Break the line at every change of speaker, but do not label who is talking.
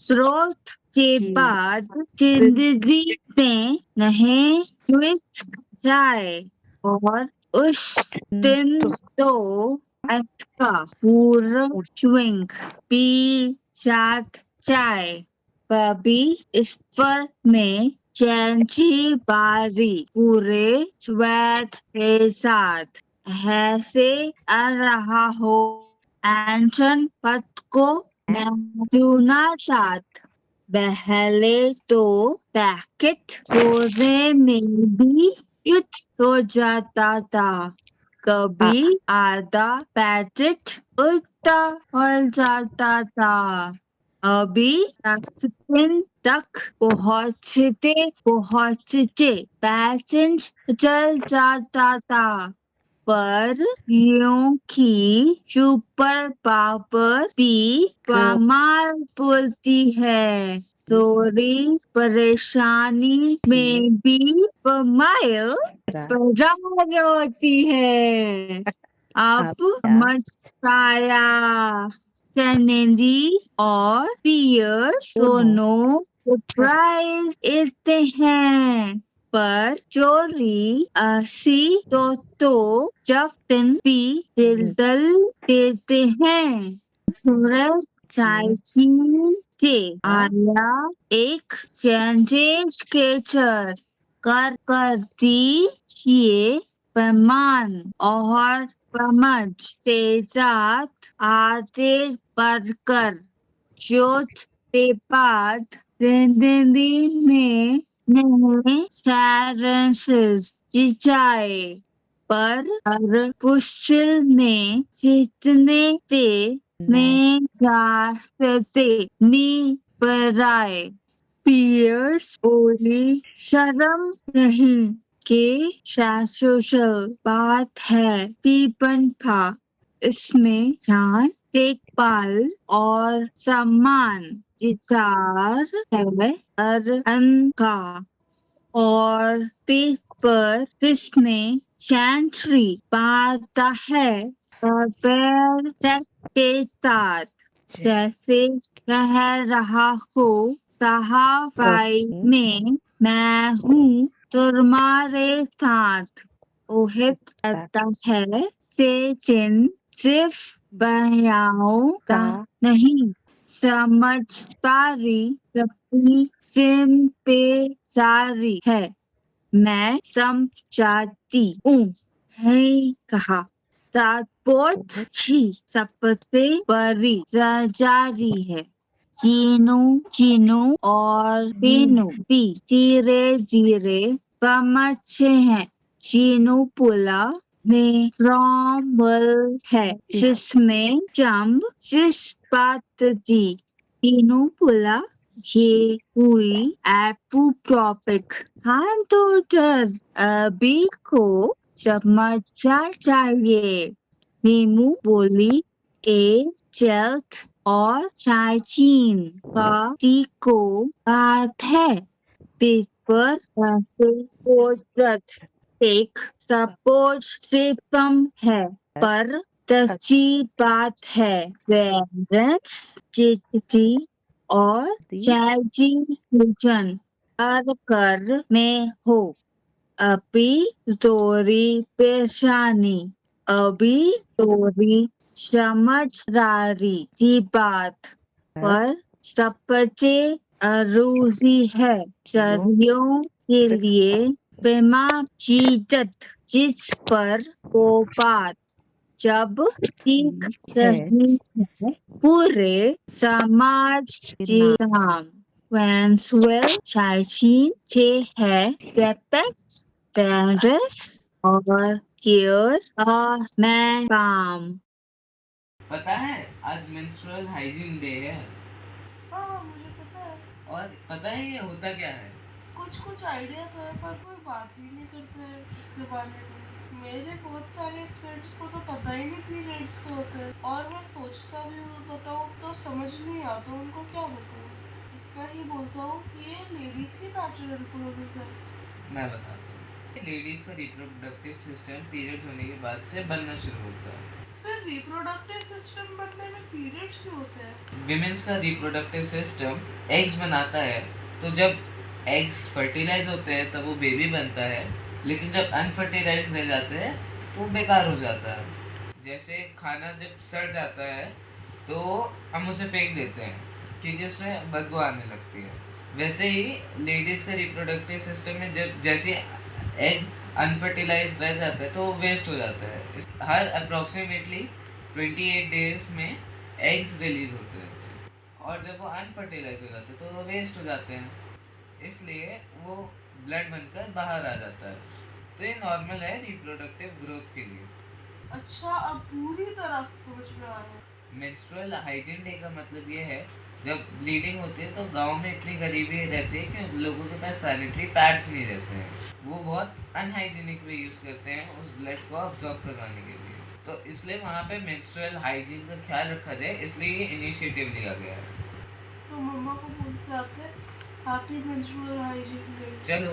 स्रोत के
जी।
बाद जिंदगी से नहीं विस्क जाए और उस दिन तो का पूरा स्विंग पी साथ जाए। कभी इस पर में चैंची बारी पूरे स्वेट के साथ ऐसे आ रहा हो एंशन पथ को चुना साथ पहले तो पैकेट खोने में भी युद्ध हो जाता था। कभी आधा पैकेट उल्टा हो जाता था। अभी डस्टबिन तक पहुँचते पैसेंज चल जाता था। पर क्योंकि सुपर पावर भी कमाल बोलती है, थोड़ी परेशानी में भी कमाल बराबर होती है। अब मस्ताया कैनेडी और पियर्स दोनों सरप्राइज देते हैं। पर चोरी तो जफ्तन भी दिल देते हैं। सूरज चाची से आया एक चेंजेस केचर करती ये पैमान और समझ के साथ आगे बढ़कर जोत के बाद जिंदगी में नए चैलेंजेस जिताए पर हर मुश्किल में जीतने से नए रास्ते में बढ़ाए। पियर्स बोली शर्म नहीं के सोशल बात है दीपन था। इसमें ध्यान देखभाल और सम्मान विचार है का और पेज पर जिसमें चैंट्री पाता है और पैर के साथ जैसे कह रहा हो सहाबाई में मैं हूँ तुम्हारे साथ। ओहित कहता है चेचिन सिर्फ बयाओं का नहीं समझदारी अपनी जिम्मेदारी है। मैं समझाती हूँ है कहा बहुत ही सबसे बड़ी जारी है। चीनू और पीनू भी धीरे धीरे समझे हैं। चीनू बोला ने फॉर्मल है जिसमें जंप जिस बात दी। पीनू बोला ये हुई एपू टॉपिक हाँ डॉक्टर अभी को समझना चाहिए। नीमू बोली ए जल्द और चाइचीन का टी को बात है पेपर पोस्ट एक सपोर्ट से कम है पर सच्ची बात है पेरेंट्स चिट्ठी और चाची किचन कर में हो अभी तोरी पेशानी अभी तोरी समझदारी की बात पर सबसे अरूसी है सदियों के लिए पेमा चीजत जिस पर वो बात जब ठीक रही है पूरे समाज के नाम वेंसवेल चाइचीन से है वेपेक्स पेरिस और केयर मैं काम
पता है आज मेंस्ट्रुअल हाइजीन डे है।
हाँ मुझे पता है।
और पता है ये होता क्या है?
कुछ आइडिया तो है पर कोई बात ही नहीं करता है इसके बारे में। मेरे बहुत सारे फ्रेंड्स को तो पता ही नहीं पीरियड्स का होता है और मैं सोचता भी हूँ बताऊँ तो समझ नहीं आता उनको क्या बताऊँ। इसका ही बोलता हूँ कि ये लेडीज की नेचुरल प्रोसेस है।
मैं बताता हूँ। लेडीज का रिप्रोडक्टिव सिस्टम पीरियड्स होने के बाद से बनना शुरू होता है।
फिर फिर रिप्रोडक्टिव सिस्टम बनने में पीरियड्स क्यों होते हैं?
विमेन्स का रिप्रोडक्टिव सिस्टम एग्स बनाता है, तो जब एग्स फर्टिलाइज होते हैं तब वो बेबी बनता है, लेकिन जब अनफर्टिलाइज रह जाते हैं तो बेकार हो जाता है। जैसे खाना जब सड़ जाता है तो हम उसे फेंक देते हैं क्योंकि उसमें बदबू आने लगती है। वैसे ही लेडीज का रिप्रोडक्टिव सिस्टम में जब जैसे एग अनफर्टिलाइज रह जाता है तो वो वेस्ट हो जाता है। हर अप्रोक्सीमेटली 28 डेज में एग्स रिलीज होते रहते हैं, और जब वो अनफर्टिलाइज हो जाते हैं तो वो वेस्ट हो जाते हैं, इसलिए वो ब्लड बनकर बाहर आ जाता है। तो ये नॉर्मल है रिप्रोडक्टिव ग्रोथ के लिए।
अच्छा, अब पूरी तरह से समझ में आ रहा है।
मेंस्ट्रुअल हाइजीन डे का मतलब ये है, जब ब्लीडिंग होती है तो गांव में इतनी गरीबी रहती है कि लोगों के पास सैनिटरी पैड्स नहीं रहते हैं, वो बहुत अनहाइजीनिक वे यूज़ करते हैं उस ब्लड को अब्जॉर्ब करवाने के लिए। तो इसलिए वहाँ पे मेंस्ट्रुअल हाइजीन का ख्याल रखा जाए, इसलिए ये इनिशिएटिव लिया गया है।
तो मम्मा को बोल के आते हैं हैप्पी मेंस्ट्रुअल हाइजीन डे।
चलो।